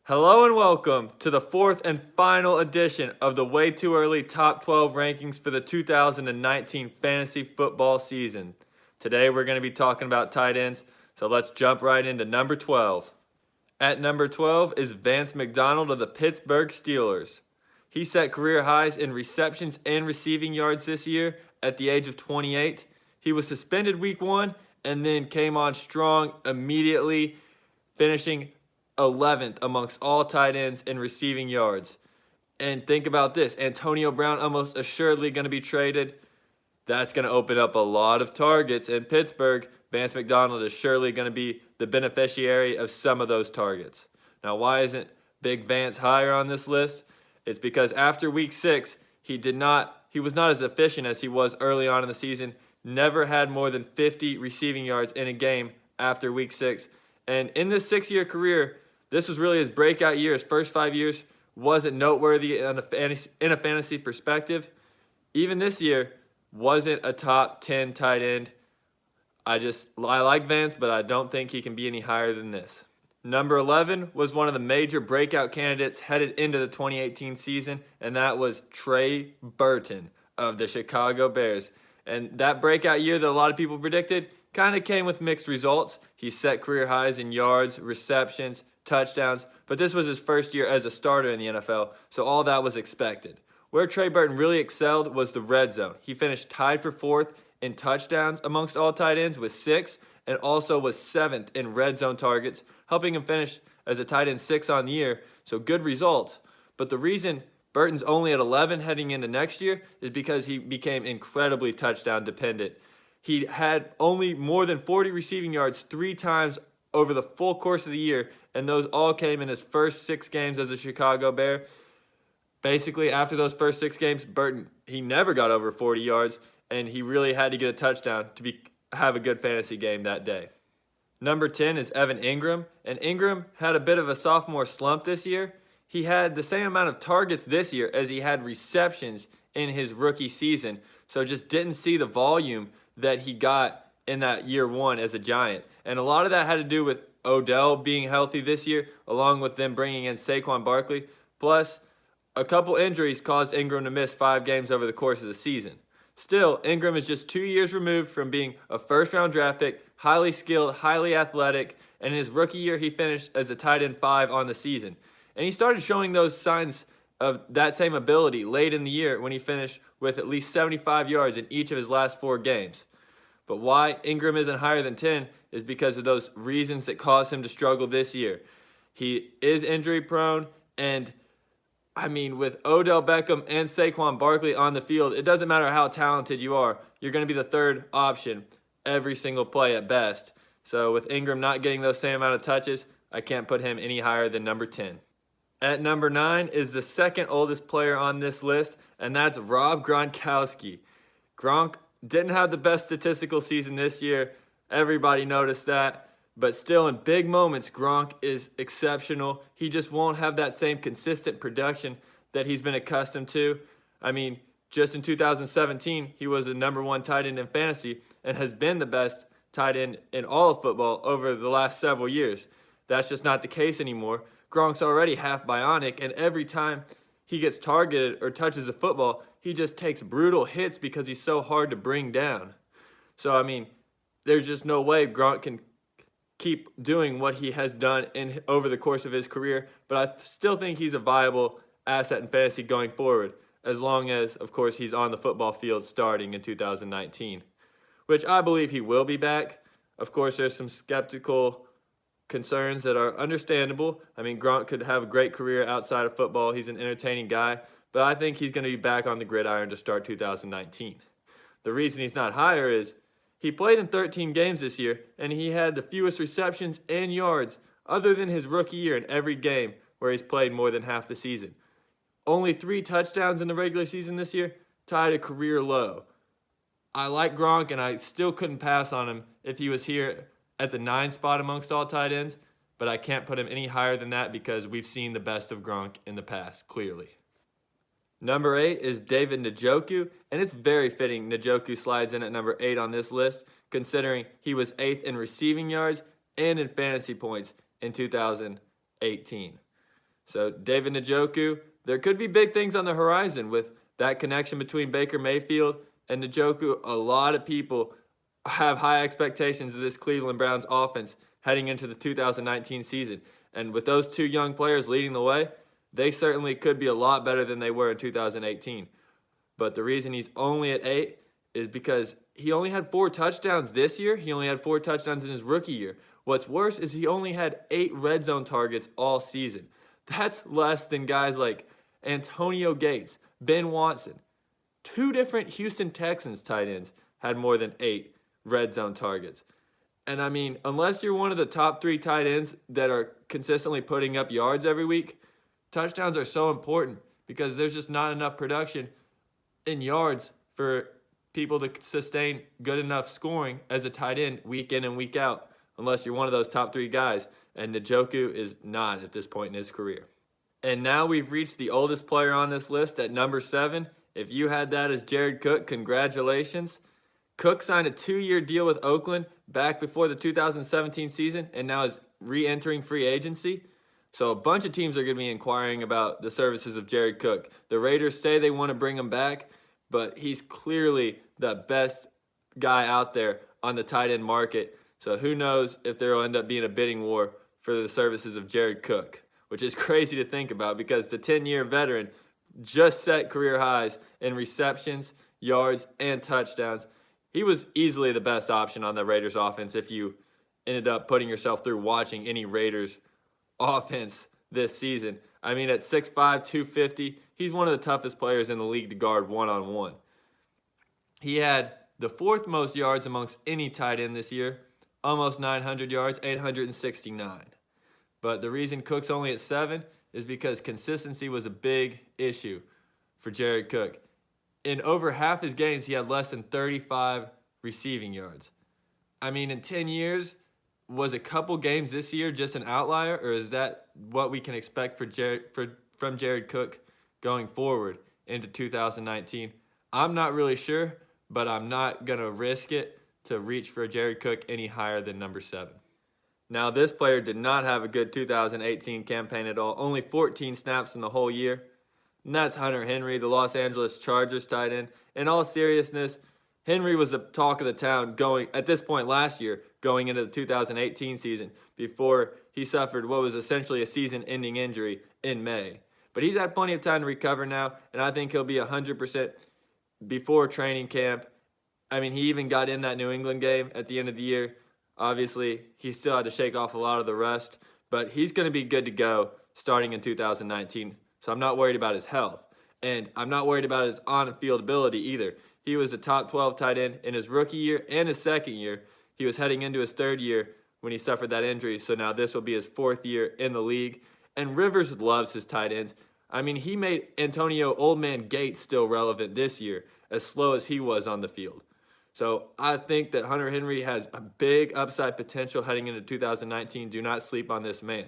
Hello and welcome to the fourth and final edition of the Way Too Early Top 12 Rankings for the 2019 Fantasy Football season. Today we're going to be talking about tight ends, so let's jump right into number 12. At number 12 is Vance McDonald of the Pittsburgh Steelers. He set career highs in receptions and receiving yards this year at the age of 28. He was suspended week 1 and then came on strong immediately, finishing 11th amongst all tight ends in receiving yards. And think about this, Antonio Brown almost assuredly going to be traded. That's going to open up a lot of targets in Pittsburgh. Vance McDonald is surely going to be the beneficiary of some of those targets. Now, why isn't Big Vance higher on this list? It's because after week 6, he was not as efficient as he was early on in the season. Never had more than 50 receiving yards in a game after week 6. And in this 6-year career, this was really his breakout year. His first 5 years wasn't noteworthy in a fantasy perspective. Even this year wasn't a top 10 tight end. I like Vance, but I don't think he can be any higher than this. Number 11 was one of the major breakout candidates headed into the 2018 season, and that was Trey Burton of the Chicago Bears. And that breakout year that a lot of people predicted kind of came with mixed results. He set career highs in yards, receptions, touchdowns, but this was his first year as a starter in the NFL, so all that was expected. Where Trey Burton really excelled was the red zone. He finished tied for 4th in touchdowns amongst all tight ends with 6, and also was 7th in red zone targets, helping him finish as a tight end 6 on the year, so good results. But the reason Burton's only at 11 heading into next year is because he became incredibly touchdown dependent. He had only more than 40 receiving yards 3 times over the full course of the year, and those all came in his first 6 games as a Chicago Bear. Basically, after those first 6 games, Burton, he never got over 40 yards, and he really had to get a touchdown to have a good fantasy game that day. Number 10 is Evan Ingram, and Ingram had a bit of a sophomore slump this year. He had the same amount of targets this year as he had receptions in his rookie season, so just didn't see the volume that he got in that year 1 as a Giant. And a lot of that had to do with Odell being healthy this year, along with them bringing in Saquon Barkley. Plus, a couple injuries caused Ingram to miss 5 games over the course of the season. Still, Ingram is just 2 years removed from being a first-round draft pick, highly skilled, highly athletic, and in his rookie year, he finished as a tight end 5 on the season. And he started showing those signs of that same ability late in the year when he finished with at least 75 yards in each of his last 4 games. But why Ingram isn't higher than 10 is because of those reasons that caused him to struggle this year. He is injury prone, and with Odell Beckham and Saquon Barkley on the field, it doesn't matter how talented you are. You're going to be the third option every single play at best. So with Ingram not getting those same amount of touches, I can't put him any higher than number 10. At number 9 is the second oldest player on this list, and that's Rob Gronkowski. Gronk didn't have the best statistical season this year. Everybody noticed that. But still, in big moments, Gronk is exceptional. He just won't have that same consistent production that he's been accustomed to. Just in 2017, he was the number 1 tight end in fantasy and has been the best tight end in all of football over the last several years. That's just not the case anymore. Gronk's already half bionic, and every time he gets targeted or touches a football, he just takes brutal hits because he's so hard to bring down. So, there's just no way Gronk can keep doing what he has done over the course of his career, but I still think he's a viable asset in fantasy going forward, as long as, of course, he's on the football field starting in 2019, which I believe he will be back. Of course, there's some skeptical concerns that are understandable. Gronk could have a great career outside of football. He's an entertaining guy, but I think he's going to be back on the gridiron to start 2019. The reason he's not higher is he played in 13 games this year, and he had the fewest receptions and yards other than his rookie year in every game where he's played more than half the season. Only 3 touchdowns in the regular season this year, tied a career low. I like Gronk, and I still couldn't pass on him if he was here at the 9 spot amongst all tight ends, but I can't put him any higher than that because we've seen the best of Gronk in the past, clearly. Number 8 is David Njoku, and it's very fitting Njoku slides in at number 8 on this list, considering he was 8th in receiving yards and in fantasy points in 2018. So David Njoku, there could be big things on the horizon with that connection between Baker Mayfield and Njoku. A lot of people have high expectations of this Cleveland Browns offense heading into the 2019 season. And with those two young players leading the way, they certainly could be a lot better than they were in 2018. But the reason he's only at 8 is because he only had 4 touchdowns this year. He only had 4 touchdowns in his rookie year. What's worse is he only had 8 red zone targets all season. That's less than guys like Antonio Gates, Ben Watson. 2 different Houston Texans tight ends had more than 8 red zone targets. And I mean, unless you're one of the top 3 tight ends that are consistently putting up yards every week, touchdowns are so important because there's just not enough production in yards for people to sustain good enough scoring as a tight end week in and week out, unless you're one of those top 3 guys. And Njoku is not at this point in his career. And now we've reached the oldest player on this list at number 7. If you had that as Jared Cook, congratulations. Cook signed a 2-year deal with Oakland back before the 2017 season and now is re-entering free agency. So a bunch of teams are going to be inquiring about the services of Jared Cook. The Raiders say they want to bring him back, but he's clearly the best guy out there on the tight end market. So who knows if there will end up being a bidding war for the services of Jared Cook, which is crazy to think about because the 10-year veteran just set career highs in receptions, yards, and touchdowns. He was easily the best option on the Raiders offense if you ended up putting yourself through watching any Raiders offense this season. I mean, at 6'5", 250, he's one of the toughest players in the league to guard one-on-one. He had the 4th most yards amongst any tight end this year, almost 900 yards, 869. But the reason Cook's only at 7 is because consistency was a big issue for Jared Cook. In over half his games, he had less than 35 receiving yards. I mean, in 10 years, was a couple games this year just an outlier, or is that what we can expect from Jared Cook going forward into 2019? I'm not really sure, but I'm not going to risk it to reach for Jared Cook any higher than number 7. Now, this player did not have a good 2018 campaign at all, only 14 snaps in the whole year. And that's Hunter Henry, the Los Angeles Chargers tight end. In all seriousness, Henry was the talk of the town at this point last year, going into the 2018 season, before he suffered what was essentially a season-ending injury in May. But he's had plenty of time to recover now, and I think he'll be 100% before training camp. I mean, he even got in that New England game at the end of the year. Obviously, he still had to shake off a lot of the rust, but he's going to be good to go starting in 2019. So I'm not worried about his health. And I'm not worried about his on-field ability either. He was a top 12 tight end in his rookie year and his second year. He was heading into his 3rd year when he suffered that injury. So now this will be his 4th year in the league. And Rivers loves his tight ends. I mean, he made Antonio Old Man Gates still relevant this year, as slow as he was on the field. So I think that Hunter Henry has a big upside potential heading into 2019. Do not sleep on this man.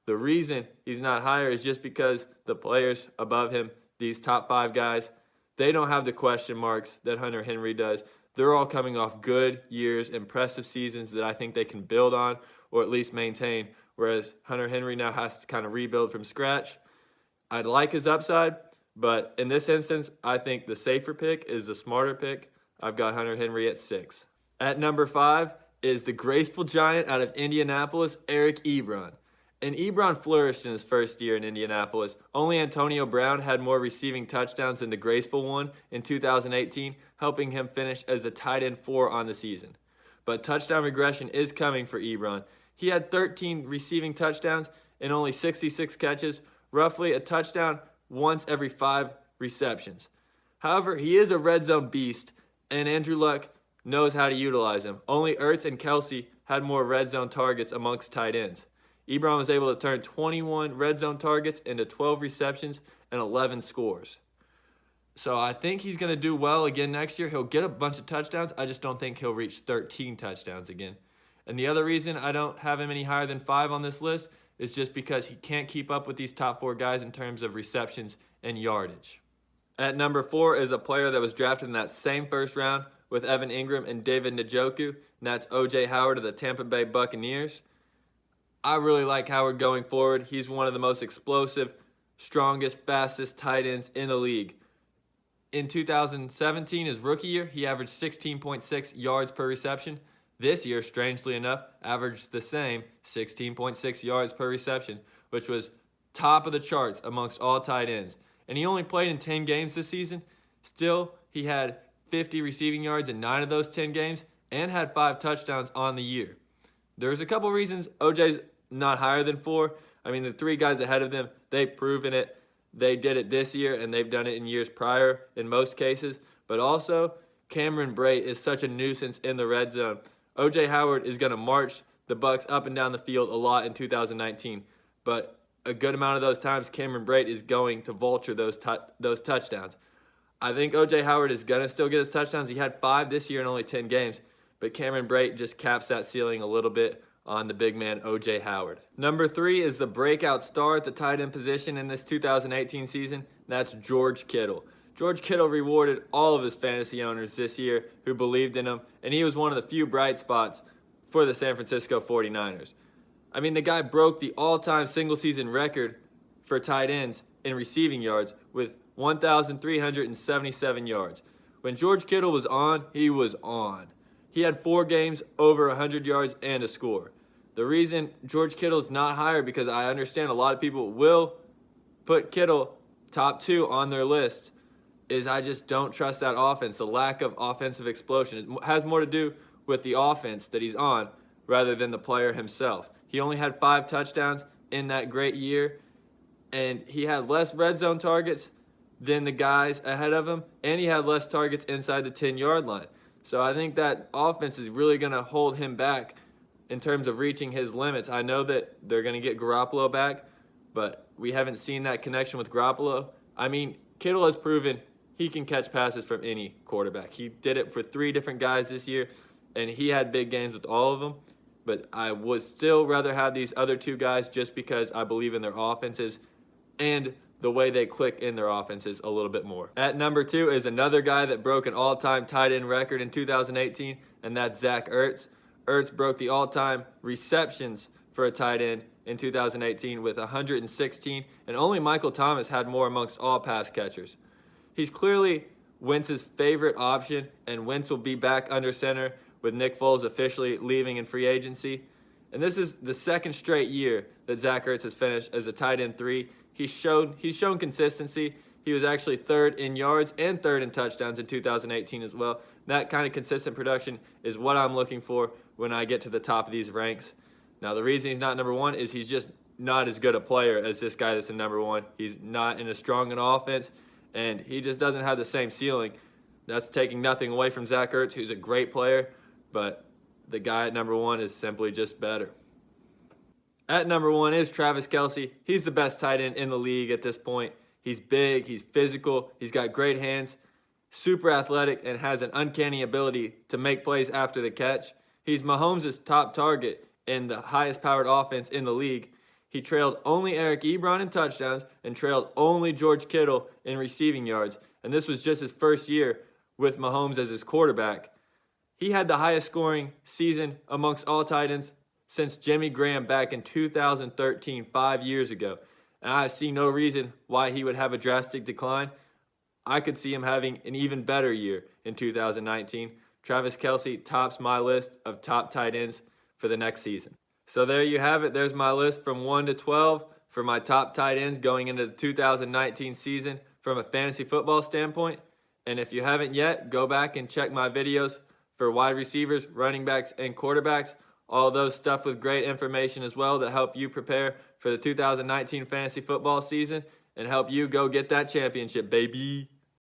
The reason he's not higher is just because the players above him, these top 5 guys, they don't have the question marks that Hunter Henry does. They're all coming off good years, impressive seasons that I think they can build on or at least maintain, whereas Hunter Henry now has to kind of rebuild from scratch. I'd like his upside, but in this instance, I think the safer pick is the smarter pick. I've got Hunter Henry at 6. At number 5 is the graceful giant out of Indianapolis, Eric Ebron. And Ebron flourished in his first year in Indianapolis. Only Antonio Brown had more receiving touchdowns than the graceful one in 2018, helping him finish as a tight end 4 on the season. But touchdown regression is coming for Ebron. He had 13 receiving touchdowns and only 66 catches, roughly a touchdown once every 5 receptions. However, he is a red zone beast, and Andrew Luck knows how to utilize him. Only Ertz and Kelsey had more red zone targets amongst tight ends. Ebron was able to turn 21 red zone targets into 12 receptions and 11 scores. So I think he's going to do well again next year. He'll get a bunch of touchdowns. I just don't think he'll reach 13 touchdowns again. And the other reason I don't have him any higher than 5 on this list is just because he can't keep up with these top 4 guys in terms of receptions and yardage. At number 4 is a player that was drafted in that same first round with Evan Ingram and David Njoku, and that's O.J. Howard of the Tampa Bay Buccaneers. I really like Howard going forward. He's one of the most explosive, strongest, fastest tight ends in the league. In 2017, his rookie year, he averaged 16.6 yards per reception. This year, strangely enough, averaged the same 16.6 yards per reception, which was top of the charts amongst all tight ends. And he only played in 10 games this season. Still, he had 50 receiving yards in 9 of those 10 games and had 5 touchdowns on the year. There's a couple reasons OJ's not higher than 4. I mean, the 3 guys ahead of them, they've proven it. They did it this year, and they've done it in years prior in most cases. But also, Cameron Brate is such a nuisance in the red zone. O.J. Howard is going to march the Bucs up and down the field a lot in 2019. But a good amount of those times, Cameron Brate is going to vulture those touchdowns. I think O.J. Howard is going to still get his touchdowns. He had 5 this year in only 10 games. But Cameron Brate just caps that ceiling a little bit on the big man O.J. Howard. Number 3 is the breakout star at the tight end position in this 2018 season. That's George Kittle. George Kittle rewarded all of his fantasy owners this year who believed in him, and he was one of the few bright spots for the San Francisco 49ers. I mean, the guy broke the all-time single-season record for tight ends in receiving yards with 1,377 yards. When George Kittle was on, he was on. He had 4 games over 100 yards and a score. The reason George Kittle's not higher, because I understand a lot of people will put Kittle top 2 on their list, is I just don't trust that offense. The lack of offensive explosion. It has more to do with the offense that he's on rather than the player himself. He only had 5 touchdowns in that great year, and he had less red zone targets than the guys ahead of him, and he had less targets inside the 10-yard line. So I think that offense is really going to hold him back in terms of reaching his limits. I know that they're going to get Garoppolo back, but we haven't seen that connection with Garoppolo. I mean, Kittle has proven he can catch passes from any quarterback. He did it for 3 different guys this year, and he had big games with all of them. But I would still rather have these other 2 guys just because I believe in their offenses and the way they click in their offenses a little bit more. At number 2 is another guy that broke an all-time tight end record in 2018, and that's Zach Ertz. Ertz broke the all-time receptions for a tight end in 2018 with 116, and only Michael Thomas had more amongst all pass catchers. He's clearly Wentz's favorite option, and Wentz will be back under center with Nick Foles officially leaving in free agency. And this is the 2nd straight year that Zach Ertz has finished as a tight end 3. He's shown consistency. He was actually 3rd in yards and 3rd in touchdowns in 2018 as well. That kind of consistent production is what I'm looking for when I get to the top of these ranks. Now, the reason he's not number 1 is he's just not as good a player as this guy that's in number 1. He's not in a strong an offense, and he just doesn't have the same ceiling. That's taking nothing away from Zach Ertz, who's a great player, but the guy at number 1 is simply just better. At number 1 is Travis Kelce. He's the best tight end in the league at this point. He's big, he's physical, he's got great hands, super athletic, and has an uncanny ability to make plays after the catch. He's Mahomes' top target in the highest powered offense in the league. He trailed only Eric Ebron in touchdowns and trailed only George Kittle in receiving yards. And this was just his first year with Mahomes as his quarterback. He had the highest scoring season amongst all tight ends since Jimmy Graham back in 2013, 5 years ago. And I see no reason why he would have a drastic decline. I could see him having an even better year in 2019. Travis Kelce tops my list of top tight ends for the next season. So there you have it. There's my list from 1 to 12 for my top tight ends going into the 2019 season from a fantasy football standpoint. And if you haven't yet, go back and check my videos for wide receivers, running backs, and quarterbacks. All those stuff with great information as well that help you prepare for the 2019 fantasy football season and help you go get that championship, baby.